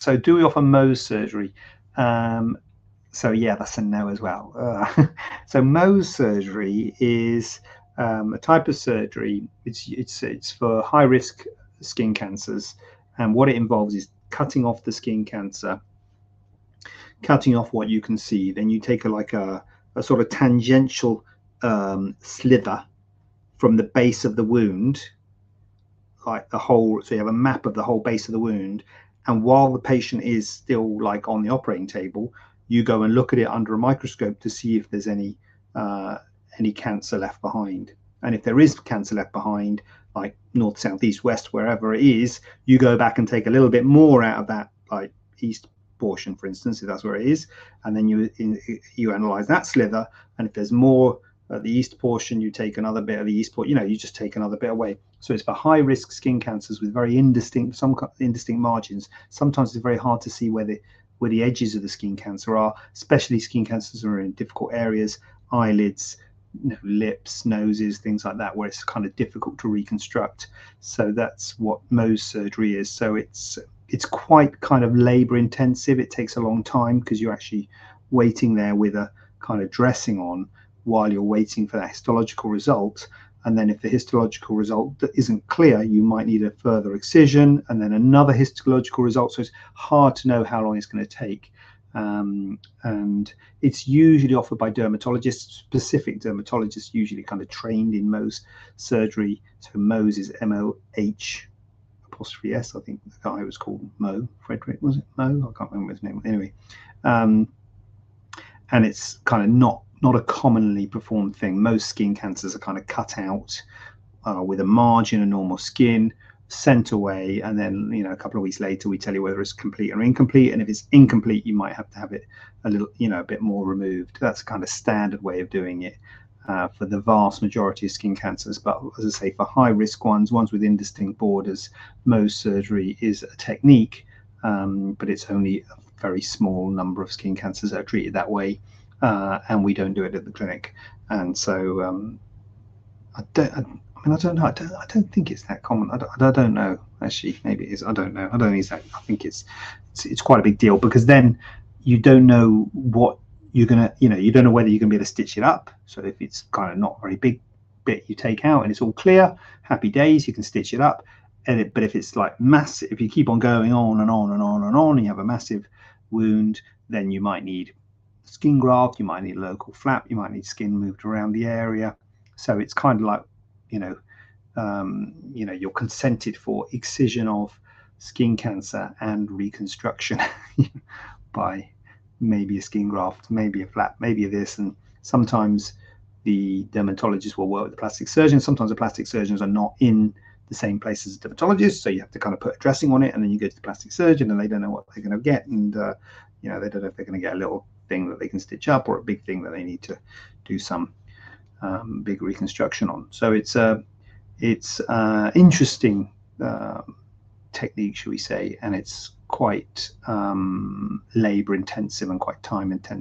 So do we offer Mohs surgery? So yeah, that's a no as well. So Mohs surgery is a type of surgery. It's for high risk skin cancers, and what it involves is cutting off the skin cancer, cutting off what you can see. Then you take a sort of tangential slither from the base of the wound, like the whole. So you have a map of the whole base of the wound, and while the patient is still like on the operating table, you go and look at it under a microscope to see if there's any cancer left behind. And if there is cancer left behind, like north, south, east, west, wherever it is, you go back and take a little bit more out of that, like east portion, for instance, if that's where it is, and then you analyze that slither, and if there's more at the east portion, you take another bit of the east portion. You just take another bit away. So it's for high risk skin cancers with very indistinct margins. Sometimes it's very hard to see where the edges of the skin cancer are, especially skin cancers are in difficult areas, eyelids, lips, noses, things like that, where it's kind of difficult to reconstruct. So that's what Mohs surgery is. So it's quite kind of labor intensive. It takes a long time because you're actually waiting there with a kind of dressing on while you're waiting for that histological result. And then if the histological result isn't clear, you might need a further excision and then another histological result. So it's hard to know how long it's going to take. And it's usually offered by dermatologists, specific dermatologists, usually kind of trained in Mohs surgery. So Mohs is MOH apostrophe S. I think the guy was called Mo. Frederick, was it Mo? I can't remember his name. Anyway, and it's kind of not a commonly performed thing. Most skin cancers are kind of cut out with a margin of normal skin, sent away, and then a couple of weeks later we tell you whether it's complete or incomplete. And if it's incomplete, you might have to have it a little, a bit more removed. That's a kind of standard way of doing it for the vast majority of skin cancers. But as I say, for high risk ones with indistinct borders, Mohs surgery is a technique, but it's only a very small number of skin cancers that are treated that way. And we don't do it at the clinic, and so I don't know. I don't think it's that common. I don't know. Actually, maybe it is. I don't know. I don't think it's that. I think it's quite a big deal, because then you don't know what you're gonna. You don't know whether you're gonna be able to stitch it up. So if it's kind of not very big bit you take out and it's all clear, happy days, you can stitch it up. But if it's like massive, if you keep on going on and on and on and on, and you have a massive wound, then you might need skin graft, you might need a local flap, you might need skin moved around the area. So it's kind of like, you're consented for excision of skin cancer and reconstruction by maybe a skin graft, maybe a flap, maybe this. And sometimes the dermatologist will work with the plastic surgeon. Sometimes the plastic surgeons are not in the same place as a dermatologist, so you have to kind of put a dressing on it, and then you go to the plastic surgeon and they don't know what they're going to get, and they don't know if they're going to get a little thing that they can stitch up or a big thing that they need to do some big reconstruction on. So it's interesting technique, shall we say, and it's quite labor intensive and quite time intensive.